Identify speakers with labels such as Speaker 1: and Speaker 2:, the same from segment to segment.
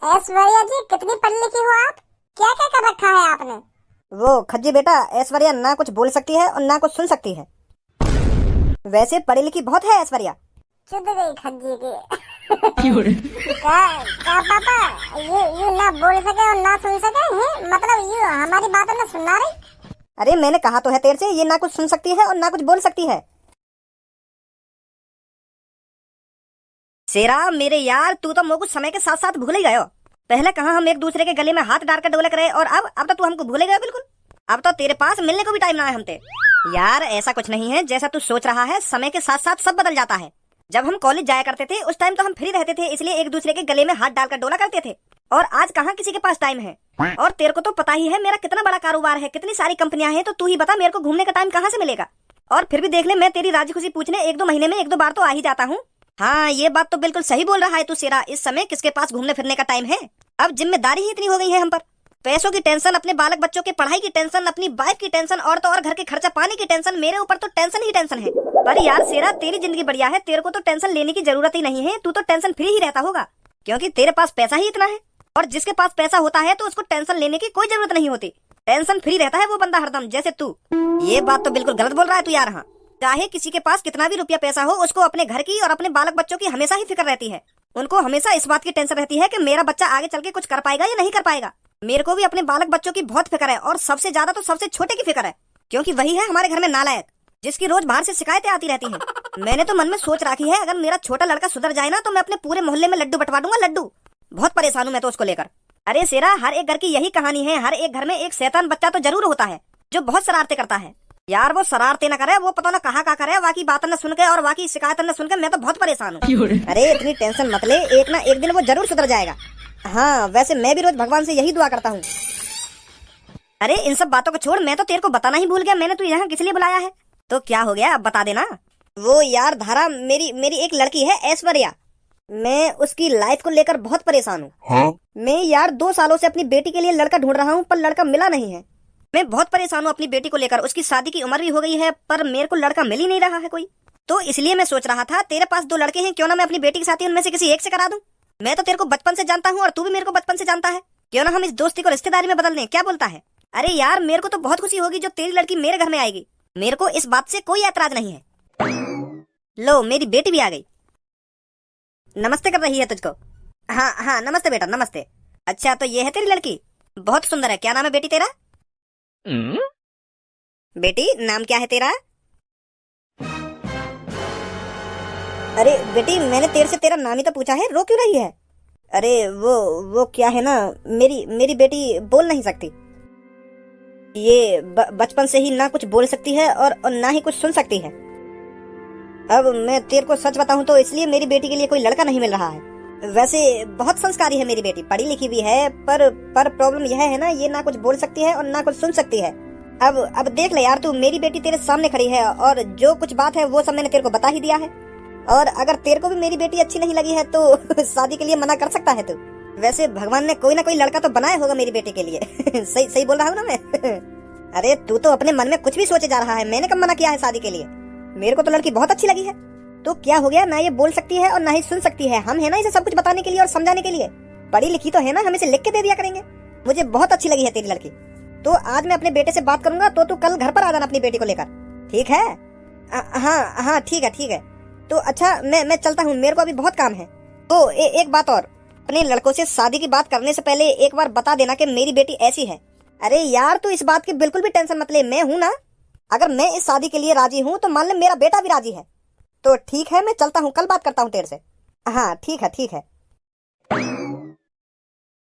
Speaker 1: ऐश्वर्या जी, कितनी पढ़ी लिखी हो आप? क्या क्या कर रखा है आपने?
Speaker 2: वो खज्जी बेटा, ऐश्वर्या ना कुछ बोल सकती है और ना कुछ सुन सकती है। वैसे पढ़ी लिखी बहुत है ऐश्वर्या।
Speaker 1: चुद गई खज्जी की। क्या पापा, यू ना बोल सके और ना सुन सके हैं? मतलब यू हमारी बातों में सुनना रही?
Speaker 2: अरे मैंने कहा तो है तेरे से, ये ना कुछ सुन सकती है और ना कुछ बोल सकती है। शेरा मेरे यार, तू तो मोको समय के साथ साथ भूल ही गयो। पहले कहाँ हम एक दूसरे के गले में हाथ डाल कर डोलक रहे, और अब तो तू हमको भूल गया बिल्कुल। अब तो तेरे पास मिलने को भी टाइम ना है हमसे। यार ऐसा कुछ नहीं है जैसा तू सोच रहा है, समय के साथ साथ सब बदल जाता है। जब हम कॉलेज जाया करते थे उस टाइम तो हम फ्री रहते थे, इसलिए एक दूसरे के गले में हाथ डालकर डोला करते थे। और आज कहाँ किसी के पास टाइम है। और तेरे को तो पता ही है मेरा कितना बड़ा कारोबार है, कितनी सारी कंपनियां हैं, तो तू ही बता मेरे को घूमने का टाइम कहाँ से मिलेगा। और फिर भी देख ले, मैं तेरी राजी खुशी पूछने 1-2 महीने में 1-2 बार तो आ ही जाता हूँ। हाँ ये बात तो बिल्कुल सही बोल रहा है तू शेरा, इस समय किसके पास घूमने फिरने का टाइम है। अब जिम्मेदारी ही इतनी हो गई है हम पर। पैसों की टेंशन, अपने बालक बच्चों की पढ़ाई की टेंशन, अपनी वाइफ की टेंशन, और तो और घर के खर्चा पानी की टेंशन। मेरे ऊपर तो टेंशन ही टेंशन है। पर यार शेरा, तेरी जिंदगी बढ़िया है, तेरे को तो टेंशन लेने की जरूरत ही नहीं है। तू तो टेंशन फ्री ही रहता होगा, क्योंकि तेरे पास पैसा ही इतना है। और जिसके पास पैसा होता है तो उसको टेंशन लेने की कोई जरूरत नहीं होती। टेंशन फ्री रहता है वो बंदा हरदम, जैसे तू। ये बात तो बिल्कुल गलत बोल रहा है तू यार। हाँ, चाहे किसी के पास कितना भी रुपया पैसा हो, उसको अपने घर की और अपने बालक बच्चों की हमेशा ही फिक्र रहती है। उनको हमेशा इस बात की टेंशन रहती है कि मेरा बच्चा आगे चल के कुछ कर पाएगा या नहीं कर पाएगा। मेरे को भी अपने बालक बच्चों की बहुत फिक्र है, और सबसे ज्यादा तो सबसे छोटे की फिक्र है, क्योंकि वही है हमारे घर में नालायक, जिसकी रोज बाहर से शिकायतें आती रहती हैं। मैंने तो मन में सोच रखी है, अगर मेरा छोटा लड़का सुधर जाए ना तो मैं अपने पूरे मोहल्ले में लड्डू बंटवा दूंगा। लड्डू। बहुत परेशान हूँ मैं तो उसको लेकर। अरे शेरा, हर एक घर की यही कहानी है, हर एक घर में एक शैतान बच्चा तो जरूर होता है जो बहुत शरारतें करता है। यार वो शरारतें न करे, वो पता ना कहाँ का करे, बाकी बात न सुन के और बाकी शिकायत न सुन के मैं तो बहुत परेशान हूँ। अरे इतनी टेंशन मत ले, एक ना एक दिन वो जरूर सुधर जाएगा। हाँ वैसे मैं भी रोज भगवान से यही दुआ करता हूँ। अरे इन सब बातों को छोड़, मैं तो तेरे को बताना ही भूल गया, मैंने तू यहाँ किस लिए बुलाया है। तो क्या हो गया, अब बता देना। वो यार धारा, मेरी एक लड़की है ऐश्वर्या, मैं उसकी लाइफ को लेकर बहुत परेशान हूँ।
Speaker 3: हाँ?
Speaker 2: मैं यार 2 सालों से अपनी बेटी के लिए लड़का ढूंढ रहा हूँ, पर लड़का मिला नहीं है। मैं बहुत परेशान हूँ अपनी बेटी को लेकर, उसकी शादी की उम्र भी हो गई है, पर मेरे को लड़का मिल ही नहीं रहा है कोई। तो इसलिए मैं सोच रहा था, तेरे पास 2 लड़के हैं, क्यों ना मैं अपनी बेटी की शादी उनमें से किसी एक से करा दूं। मैं तो तेरे को बचपन से जानता हूँ और तू भी मेरे को बचपन से जानता है, क्यों ना हम इस दोस्ती को रिश्तेदारी में बदल दें, क्या बोलता है। अरे यार मेरे को तो बहुत खुशी होगी जो तेरी लड़की मेरे घर में आएगी, मेरे को इस बात से कोई ऐतराज नहीं है। लो मेरी बेटी भी आ गई, नमस्ते कर रही है तुझको। हाँ हाँ नमस्ते बेटा नमस्ते। अच्छा तो ये है तेरी लड़की, बहुत सुंदर है। क्या नाम है बेटी तेरा? बेटी नाम क्या है तेरा? अरे बेटी, मैंने तेरे से तेरा नाम ही तो पूछा है, रो क्यों रही है? अरे वो क्या है ना, मेरी बेटी बोल नहीं सकती। ये बचपन से ही ना कुछ बोल सकती है और ना ही कुछ सुन सकती है। अब मैं तेरे को सच बताऊं तो इसलिए मेरी बेटी के लिए कोई लड़का नहीं मिल रहा है। वैसे बहुत संस्कारी है मेरी बेटी, पढ़ी लिखी भी है, पर प्रॉब्लम यह है ना, ये ना कुछ बोल सकती है और ना कुछ सुन सकती है। अब देख ले यार, तू मेरी बेटी तेरे सामने खड़ी है और जो कुछ बात है वो सब मैंने तेरे को बता ही दिया है। और अगर तेरे को भी मेरी बेटी अच्छी नहीं लगी है तो शादी के लिए मना कर सकता है तू। वैसे भगवान ने कोई ना कोई लड़का तो बनाया होगा मेरी बेटी के लिए। सही बोल रहा हूँ ना मैं? अरे तू तो अपने मन में कुछ भी सोचे जा रहा है, मैंने कब मना किया है शादी के लिए। मेरे को तो लड़की बहुत अच्छी लगी है। तो क्या हो गया, ना ये बोल सकती है और ना ही सुन सकती है, हम है ना इसे सब कुछ बताने के लिए और समझाने के लिए। पढ़ी लिखी तो है ना, हम इसे लिख के दे दिया करेंगे। मुझे बहुत अच्छी लगी है तेरी लड़की। तो आज मैं अपने बेटे से बात करूंगा, तो तू कल घर पर आ जाना अपनी बेटी को लेकर, ठीक है? हाँ ठीक है। तो अच्छा मैं चलता हूँ, मेरे को अभी बहुत काम है। तो एक बात और, अपने लड़कों से शादी की बात करने से पहले एक बार बता देना कि मेरी बेटी ऐसी है। अरे यार तू इस बात की बिल्कुल भी टेंशन मत ले, मैं हूं ना। अगर मैं इस शादी के लिए राजी हूँ तो मान ले मेरा बेटा भी राजी है। तो ठीक है, मैं चलता हूँ, कल बात करता हूँ तेरे से। हाँ ठीक है।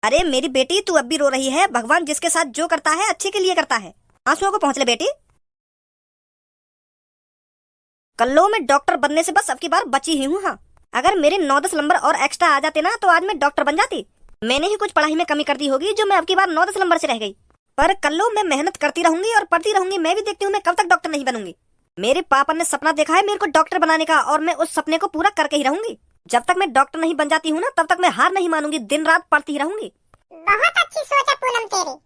Speaker 2: अरे मेरी बेटी, तू अब भी रो रही है? भगवान जिसके साथ जो करता है अच्छे के लिए करता है, आंसुओं को पहुंच ले बेटी। कल्लो मैं डॉक्टर बनने से बस अब की बार बची ही हूँ। हाँ, अगर मेरे 9-10 नंबर और एक्स्ट्रा आ जाते ना तो आज मैं डॉक्टर बन जाती। मैंने ही कुछ पढ़ाई में कमी कर दी होगी जो मैं अब की बार 9-10 नंबर से रह गई। पर कल्लो मैं मेहनत करती रहूंगी और पढ़ती रहूंगी, मैं भी देखती हूँ मैं कब तक डॉक्टर नहीं बनूंगी। मेरे पापा ने सपना देखा है मेरे को डॉक्टर बनाने का, और मैं उस सपने को पूरा करके ही रहूंगी। जब तक मैं डॉक्टर नहीं बन जाती हूँ ना तब तक मैं हार नहीं मानूंगी, दिन रात पढ़ती ही रहूंगी।
Speaker 1: बहुत अच्छी सोच है पूनम तेरी।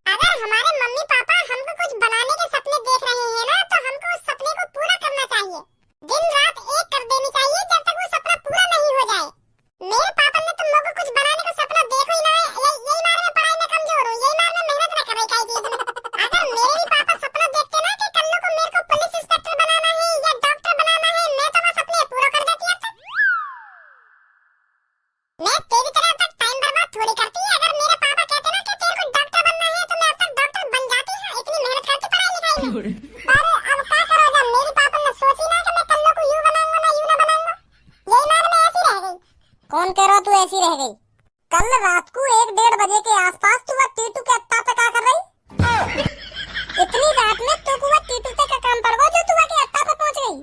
Speaker 1: अगर हमारे मम्मी पापा हमको कुछ बनाने के सपने देख रहे हैं ना, तो हमको उस सपने को पूरा करना चाहिए, दिन रात एक कर देनी चाहिए जब तक वो सपना पूरा नहीं हो जाए। मेरे पापा ने तो मुझको कुछ बनाने का सपना देखो ही ना वैसी रह गई। कल रात को 1-1:30 बजे के आसपास तू वह टीटू के अत्ता पे क्या कर रही? इतनी रात में तू को वह टीटू पे का काम पड़ गया जो तू के अत्ता पे पहुंच गई।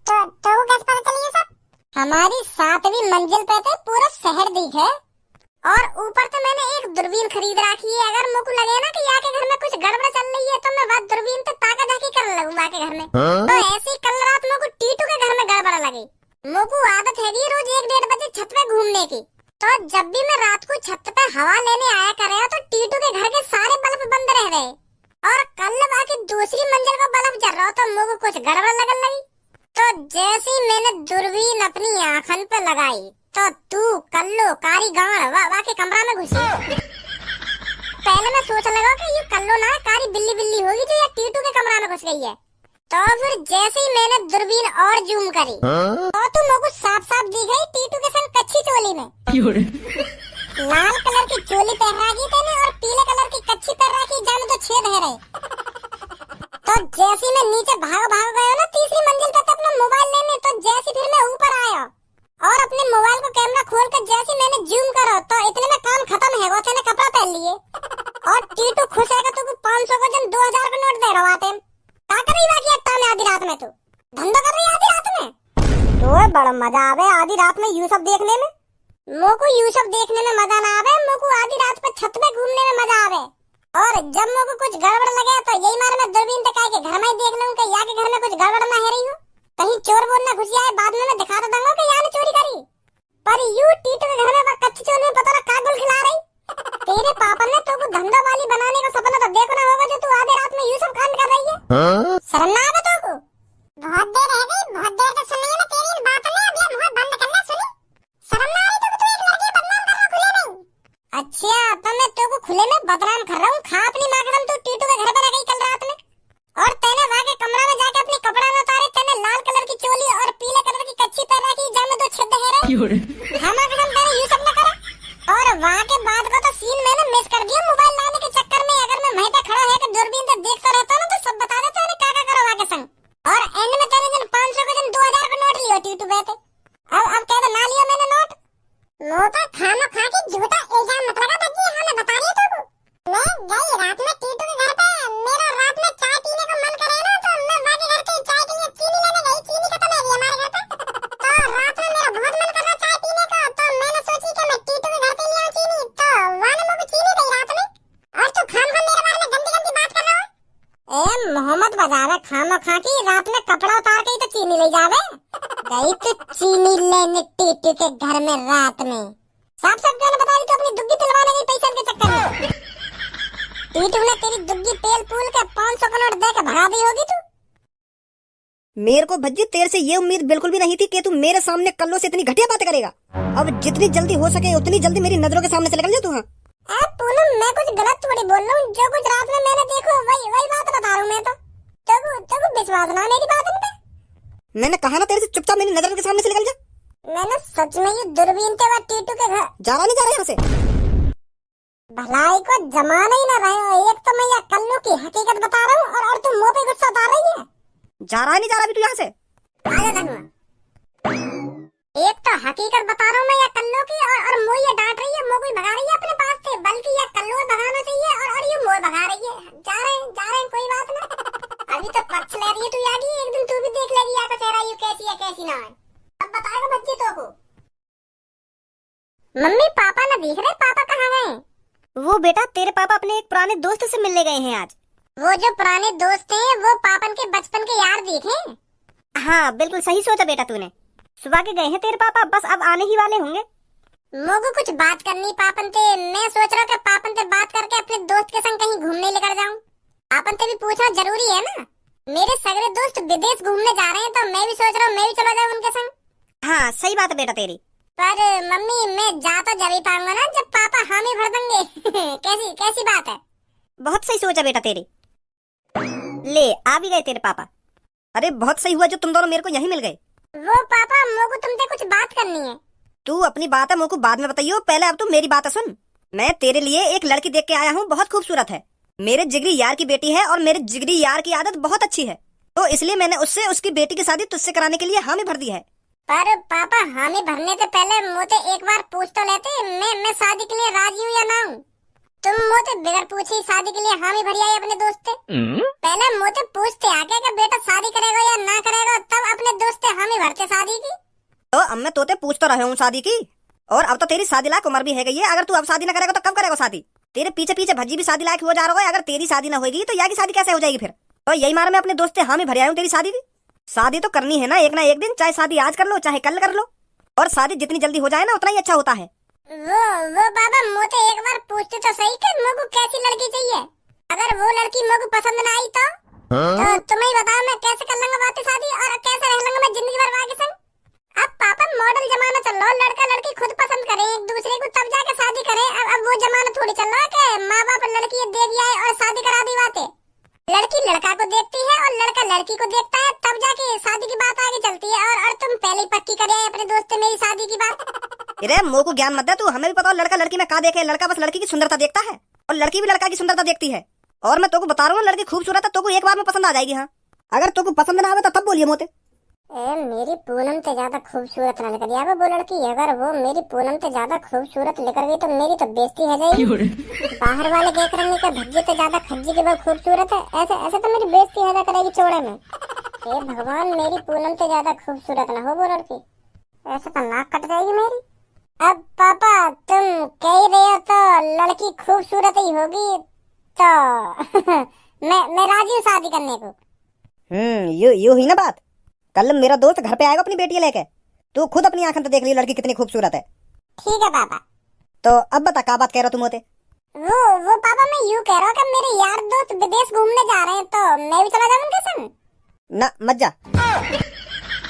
Speaker 1: तो कैसे पता चली ये सब? हमारी 7वीं मंजिल पे थे, पूरा शहर दिखे और ऊपर तो मैंने एक दूरबीन खरीद रखी है। अगर मुझको लगे ना कि यहाँ के घर में कुछ गड़बड़ चल रही है तो मैं वह दूरबीन पे ताका झाकी करने लगूं वहाँ के घर में। तो ऐसी कल रात मुझको टीटू के घर में गड़बड़ लगी। मुझको आदत है रोज 1-1:30 बजे छत पे घूमने की, तो जब भी मैं रात को छत पे हवा लेने आया करे तो टीटू के घर के सारे बल्ब बंद रह गए और कल बाकी दूसरी मंजिल का बल्ब जल रहा तो मुझको कुछ गड़बड़ लगने लगी। तो जैसे ही मैंने दूरबीन अपनी आंखन पे लगाई तो तू कल्लो कारी गाड़ वाह के कमरा में घुसी। पहले मैं सोच लगा कि ये कल्लो ना कारी बिल्ली होगी जो ये टीटू के कमरा में घुस गई है। तो फिर जैसे ही मैंने दूरबीन और जूम करी तो तू मुझको साफ दिख रही टीटू के संग कच्ची चोली में। लाल कलर की चोली पहन रखी थी और पीले कलर की कच्ची पहन रखी, जाने तो छेद है रहे। तो जैसे मैं नीचे भाग गया ना तीसरी मंजिल पे अपना मोबाइल लेने, तो जैसे फिर मैं ऊपर आया और अपने मोबाइल को कैमरा खोल कर जैसे मैंने जूम करा तो इतने में काम खत्म है। वो थे कपड़ा पहन लिए और टीटू खुश है तो 500 का जन 2000 का नोट दे रहा आते। क्या कर रही बाकी अट्टा में आधी रात में? तू धंधा कर रही आधी रात में? तो बड़ा मजा आवे आधी रात में यू सब देखने में। मोको यू सब देखने में मजा ना आवे, मोको आधी रात पे छत पे घूमने में मजा आवे। और जब मोको कुछ गड़बड़ लगे तो यही मारे मैं दूरबीन पे के घर में ही देख लूं कि यहाँ के घर में कुछ गड़बड़ ना है रही हो, कहीं चोर बोल ना घुस आए। बाद में मैं दिखा तो दूंगा कि यहाँ ने चोरी करी, पर यू टीटू के घर में कच्ची चोर में पता ना का गुल खिला रही। तेरे पापा ने तो धंधा वाली बनाने का सपना तो देखो ना होगा जो तू आधी रात में यू सब कांड कर रही है। शर्म ना आवे तो? बहुत देर रह गई, बहुत देर तक सुननी है ना तेरी बात ने। अब ये मुंह बंद करना, सुनी? शर्म ना आ रही तो? तू एक लड़की बदनाम कर रहा खुले में। अच्छा तो मैं तो को खुले में बदनाम कर रहा हूँ। खा अपनी माँ कसम, तू टीटू के घर पे रह गई कल रात में और तेने वहाँ के कमरा में जाके अपनी कपड़ा न उतारे। तेने लाल कलर की चोली और पीले कलर की कच्ची पहन रखी, जामे तो छेद है रहे। हाँ माँ कसम तेरे ये सब न करा। और वहाँ के बाद का तो सीन मैंने मिस कर दिया मोबाइल लाने के चक्कर में। अगर मैं वहीं पे खड़ा है दूरबीन से देखता रहता ना तो सब बता देता है क्या करो वहाँ के संग। और एंड में तेरे जन 500 का जन 2000 का नोट लियो टीटू पे। अब कह दो ना लिया मैंने नोट। मोटा खाना खा के झूठा इल्जाम मत लगा बच्ची। हाँ मैं बता रही हूँ तुमको, मैं गई रात में टीटू के घर पे। मेरा रात में चाय पीने का मन करे ना तो मैं वहाँ के घर पे चाय के लिए चीनी लेने गई। चीनी खत्म है हमारे घर पे, तो रात में मेरा बहुत मन कर रहा चाय पीने का। तो मैंने सोची कि मैं टीटू के घर पे ले आऊँ चीनी, तो वहाँ ने मुझे चीनी दी रात में। और तू खाम मेरे बारे में गंदी बात कर रहा है। ए मोहम्मद बजावे खामो खा की रात में कपड़ा उतार के ही तो चीनी ले जावे। गई तो चीनी लेने टीटू के घर में रात में। साफ गाना बता रही तो अपनी दुग्गी पिलवाने गई पैसे के चक्कर में। टीटू ने तेरी दुग्गी तेल पूल के 500 का नोट दे के भगा दी होगी तू।
Speaker 2: मेरे को भज्जी तेरे से ये उम्मीद बिल्कुल भी नहीं थी कि तू मेरे सामने कल्लो से इतनी घटिया बातें करेगा। अब जितनी जल्दी हो सके उतनी जल्दी मेरी नजरों के सामने से निकल जा तू। हाँ
Speaker 1: पूनम मैं कुछ गलत थोड़ी बोल रहा हूँ, जो कुछ रात में मैंने देखो वही बात बता रहा हूँ मैं। तो विश्वास ना मेरी बात पे।
Speaker 2: मैंने कहा ना तेरे से चुपचाप मेरी नजर के सामने से निकल जा।
Speaker 1: मैंने सच में ये दूरबीन के बाद टीटू के घर
Speaker 2: जा रहा नहीं जा रहा यहाँ से।
Speaker 1: भलाई को जमाना ही ना रहे हो। एक तो मैं ये कल्लू की हकीकत बता रहा हूँ और तू मुंह पे गुस्सा उतार रही है।
Speaker 2: जा रहा नहीं जा रहा अभी तू यहाँ से?
Speaker 1: एक तो हकीकत बता रहा हूँ मैं ये कल्लू की और मुँह ये डांट रही है, मुँह कोई भगा रही है अपने पास से, बल्कि ये कल्लू भगाना चाहिए और ये मुँह भगा रही है। जा रहे हैं कोई बात ना। अभी तो पक्ष ले रही है तू यागी, एक दिन तू भी देख लेगी यहाँ का चेहरा यू कैसी है कैसी ना है। अब बताएगा बच्ची तो को। मम्मी पापा ना दिख रहे, पापा कहाँ गए?
Speaker 2: वो बेटा तेरे पापा अपने एक पुराने दोस्त से मिलने गए हैं आज।
Speaker 1: वो जो पुराने दोस्त हैं वो पापन के बचपन के यार दिखे।
Speaker 2: हाँ बिल्कुल सही सोचा बेटा तूने। सुबह के गए हैं तेरे पापा, बस अब आने ही वाले होंगे।
Speaker 1: मोगू कुछ बात करनी पापन से। मैं सोच रहा कि पापन से बात करके अपने दोस्त के संग कहीं घूमने लेकर जाऊं। पापन से भी पूछना जरूरी है ना। मेरे सगरे दोस्त विदेश घूमने जा रहे हैं तो मैं भी सोच रहा हूँ मैं भी चला जाऊँ उनके संग।
Speaker 2: हाँ सही बात है बेटा तेरी।
Speaker 1: पर मम्मी मैं जा तो जब ही पाऊंगा ना जब पापा हामी भर देंगे। कैसी बात है?
Speaker 2: बहुत सही सोचा बेटा तेरी। ले आ भी गए तेरे पापा। अरे बहुत सही हुआ जो तुम दोनों मेरे को यहीं मिल गए।
Speaker 1: वो पापा मोगू तुमसे कुछ बात करनी है।
Speaker 2: तू अपनी बात है मोको बाद में बताइयो, पहले अब तू मेरी बात सुन। मैं तेरे लिए एक लड़की देख के आया हूँ, बहुत खूबसूरत है। मेरे जिगरी यार की बेटी है और मेरे जिगरी यार की आदत बहुत अच्छी है, तो इसलिए मैंने उससे उसकी बेटी की शादी तुझसे कराने के लिए हामी भर दी है।
Speaker 1: पर पापा हामी भरने से पहले मुझे एक बार पूछ तो लेते, मैं शादी के लिए राजी हूँ या ना हूँ। तुम मुझे बगैर पूछे शादी के लिए हामी भरी आई अपने दोस्त से। पहले मुझे पूछते आके कि बेटा शादी करेगा या ना करेगा, तब अपने दोस्त से हामी भरते शादी की।
Speaker 2: तो अब मैं तोते पूछ तो रहे हूँ शादी की, और अब तो तेरी शादी लायक उम्र भी है गई है। अगर तू अब शादी ना करेगा तो कब करेगा शादी? तेरे पीछे पीछे भज्जी भी शादी लायक हो जा रहा है। अगर तेरी शादी ना होगी तो यहाँ की शादी कैसे हो जाएगी फिर? तो यही मार मैं अपने दोस्त से हामी भर आया हूँ तेरी शादी की। शादी तो करनी है ना एक दिन, चाहे शादी आज कर लो चाहे कल कर लो, और शादी जितनी जल्दी हो जाए ना उतना ही अच्छा होता है।
Speaker 1: वो बाबा मुझे एक बार पूछते तो सही कि मुझको कैसी लड़की चाहिए। अगर वो लड़की मुझको पसंद ना आई तो तुम्हें ही बताओ मैं कैसे कर लूंगा बातें शादी, और कैसे रह लूंगा मैं जिंदगी भर वहाँ के संग। अब पापा मॉडल जमाना चल रहा है, लड़का लड़की खुद पसंद करे एक दूसरे को तब जाके शादी करे। अब वो जमाना थोड़ी चल रहा है कि माँ बाप लड़की देख आए और शादी करा दी बातें। लड़की लड़का को देखती है और लड़का लड़की को देखता है, तब जाके शादी की बात आगे चलती है। और तुम पहले ही पक्की करे अपने दोस्त से मेरी शादी की बात।
Speaker 2: अरे मुँह को ज्ञान मत दे तू, हमें भी पता लड़का लड़की में का देखे। लड़का बस लड़की की सुंदरता देखता है और लड़की भी लड़का की सुंदरता देखती है। और मैं तोको बता रहा हूँ लड़की खूबसूरत है, तोको एक बार में पसंद आ जाएगी। हाँ अगर तोको पसंद ना आवे तो तब बोलिए मोते।
Speaker 1: मेरी पूनम से ज्यादा खूबसूरत ना निकल जाए वो लड़की। अगर वो मेरी पूनम से ज्यादा खूबसूरत निकल गई तो मेरी तो बेइज्जती हो जाएगी। बाहर वाले देख रहे के भज्जी से ज्यादा खज्जी की वो खूबसूरत है, ऐसे ऐसे तो मेरी बेइज्जती हो जा करेगी चौड़े में। हे भगवान मेरी पूनम से ज्यादा खूबसूरत ना हो वो लड़की, ऐसे तो नाक कट जाएगी मेरी। अब पापा तुम कह ही रहे हो तो लड़की खूबसूरत ही होगी तो मैं राजी हूँ शादी करने को।
Speaker 2: यू ही ना बात। कल मेरा दोस्त घर पे आएगा अपनी बेटी लेके, तू खुद अपनी आंखों से देख ली लड़की कितनी खूबसूरत है।
Speaker 1: ठीक है पापा।
Speaker 2: तो अब बता क्या बात कह रहा तुम होते?
Speaker 1: वो पापा मैं यूँ कह रहा हूँ कि मेरे यार दोस्त विदेश घूमने जा रहे हैं तो मैं भी चला जाऊँ उनके संग।
Speaker 2: ना मत जा,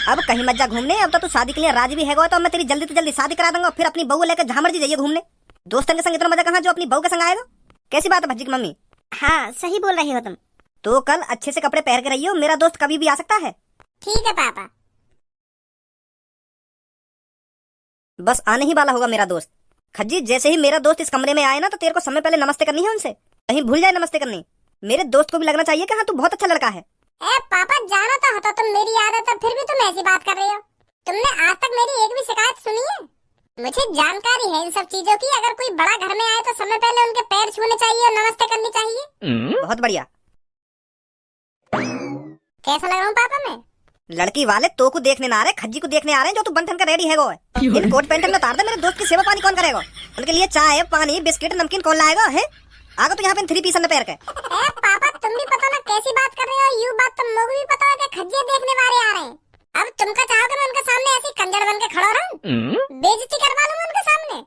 Speaker 2: अब कहीं मत जा घूमने। अब तो तू शादी के लिए राजी भी है तो मैं तेरी जल्दी से जल्दी शादी करा दूंगा, फिर अपनी बहू लेकर जहाँ मर्जी जाइए घूमने। दोस्तों के संग इतना मजा कहाँ जो अपनी बहू के संग आएगा। कैसी बात है भज्जी की मम्मी?
Speaker 1: हाँ सही बोल रही हो तुम।
Speaker 2: तो कल अच्छे से कपड़े पहन के रहियो, मेरा दोस्त कभी भी आ सकता है।
Speaker 1: ठीक है पापा।
Speaker 2: बस आने ही वाला होगा मेरा दोस्त। खज्जी जैसे ही मेरा दोस्त इस कमरे में आए ना तो तेरे को समय पहले नमस्ते करनी है उनसे, कहीं भूल जाए नमस्ते करनी। मेरे दोस्त को भी लगना चाहिए कि हाँ तू बहुत अच्छा लड़का है।
Speaker 1: पापा जाना तो होता तुम मेरी आदत है, फिर भी तुम ऐसी बात कर रहे हो। तुमने आज तक मेरी एक भी शिकायत सुनी है? मुझे जानकारी है इन सब चीजों की। अगर कोई बड़ा घर में आए तो समय पहले उनके पैर छूने चाहिए और नमस्ते करनी चाहिए।
Speaker 2: बहुत बढ़िया।
Speaker 1: कैसा लग रहा हूँ पापा मैं?
Speaker 2: लड़की वाले तो को देखने ना आ रहे, खज्जी को देखने आ रहे हैं जो तू बनठन का रेडी है। इन कोट पैंट में उतार दे। मेरे दोस्त की सेवा पानी कौन करेगा? उनके लिए चाय पानी बिस्किट नमकीन कौन लाएगा है? आगे तो यहाँ पे 3 पीस न पैर के।
Speaker 1: पापा तुम भी पता ना कैसी बात कर रहे हो। यू बात तो मुझे भी पता है कि खज्जे देखने वाले आ रहे हैं। अब तुमका चाहो कि मैं उनके सामने ऐसी कंजर बन के खड़ा रहूं, बेइज्जती करवा लूं उनके सामने।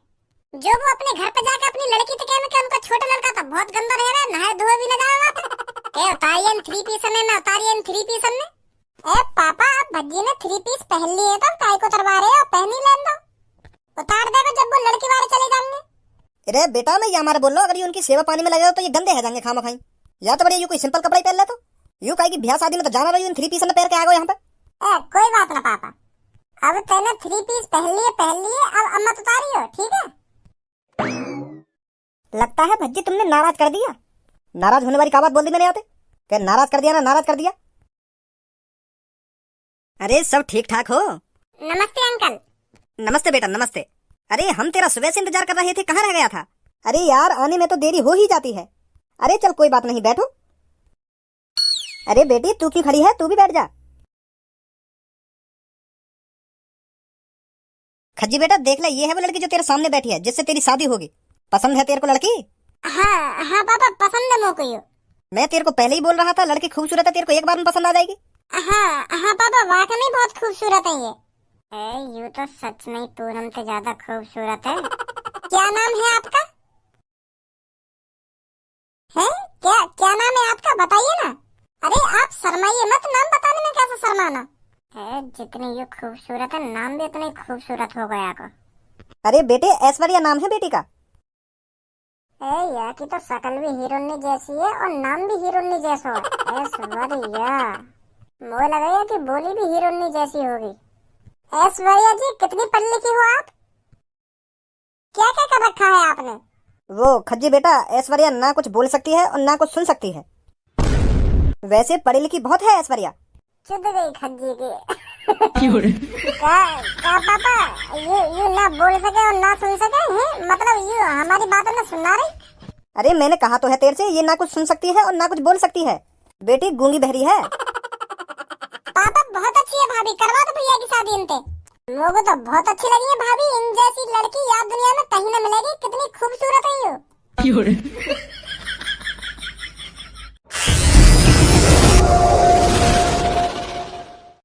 Speaker 1: जो वो अपने घर पे जाके अपनी लड़की से कहने कि उनका छोटा लड़का था बहुत गंदा रह रहा है, नहाए धोए भी न जाएगा। उतारिए 3 पीस ने ना उतारिए 3 पीस ने। पापा अब भज्जी ने 3 पीस पहन लिए तो काय को उतरवा रहे हो? पहन ही लें दो, उतार देगा जब वो लड़की वाले चले जाएंगे।
Speaker 2: अरे बेटा मैं ये हमारे बोल रहा हूँ, अगर ये उनकी सेवा पानी में लगे हो तो ये गंदे है जाएंगे खामा खाई। या तो बढ़िया यू कोई सिंपल कपड़ा ही पहन ले। तो यू कहे कि ब्याह शादी में तो जाना रही 3 पीस में पैर के आएगा यहाँ पे।
Speaker 1: कोई बात ना पापा, अब तेने 3 पीस पहन लिए अब अम्मा तो उतारी हो। ठीक है।
Speaker 2: लगता है भज्जी तुमने नाराज कर दिया। नाराज होने वाली क्या बात बोल दी मैंने आते? क्या नाराज कर दिया ना? नाराज कर दिया? अरे सब ठीक ठाक हो?
Speaker 1: नमस्ते अंकल।
Speaker 2: नमस्ते बेटा नमस्ते। अरे हम तेरा सुबह से इंतजार कर रहे थे, कहाँ रह गया था? अरे यार आने में तो देरी हो ही जाती है। अरे चल कोई बात नहीं बैठो। अरे बेटी तू क्यों खड़ी है, तू भी बैठ जा। खज्जी बेटा देख ले, ये है वो लड़की जो तेरे सामने बैठी है जिससे तेरी शादी होगी। पसंद है तेरे को लड़की?
Speaker 1: हाँ पापा पसंद है मुझको।
Speaker 2: मैं तेरे को पहले ही बोल रहा था लड़की खूबसूरत है, तेरे को एक बार में पसंद आ जाएगी।
Speaker 1: हाँ पापा वाकई में बहुत खूबसूरत है ये। यू तो सच में पूनम से ज्यादा खूबसूरत है। क्या नाम है आपका? है क्या नाम है आपका बताइए ना। अरे आप शर्माइए मत, नाम बताने में कैसा शर्माना है। जितनी ये खूबसूरत है नाम भी उतनी खूबसूरत हो गया को।
Speaker 2: अरे बेटे ऐश्वर्या नाम है बेटी का।
Speaker 1: यार की तो शकल भी हीरोइनी जैसी है और नाम भी हीरोइनी जैसा है। ऐश्वर्या मुझे लगा कि बोली भी हीरोइनी जैसी होगी। ऐश्वर्या जी कितनी पढ़ी लिखी हो आप? क्या क्या कर रखा है आपने?
Speaker 2: वो खज्जी बेटा ऐश्वर्या ना कुछ बोल सकती है और ना कुछ सुन सकती है। वैसे पढ़ी लिखी बहुत है ऐश्वर्या।
Speaker 1: चुद गई खज्जी की। का पापा यू ना बोल सके और ना सुन सके हैं? मतलब यू हमारी बातों में सुनना रही?
Speaker 2: अरे मैंने कहा तो है तेरे से, ये ना कुछ सुन सकती है और ना कुछ बोल सकती है। बेटी गूंगी बहरी है।
Speaker 1: पापा बहुत अच्छी है भाभी, करवा दो भैया की शादी इनसे। मुझे तो बहुत अच्छी लगी है भाभी, इन जैसी लड़की यार दुनिया में कहीं न मिलेगी। कितनी खूबसूरत है यू।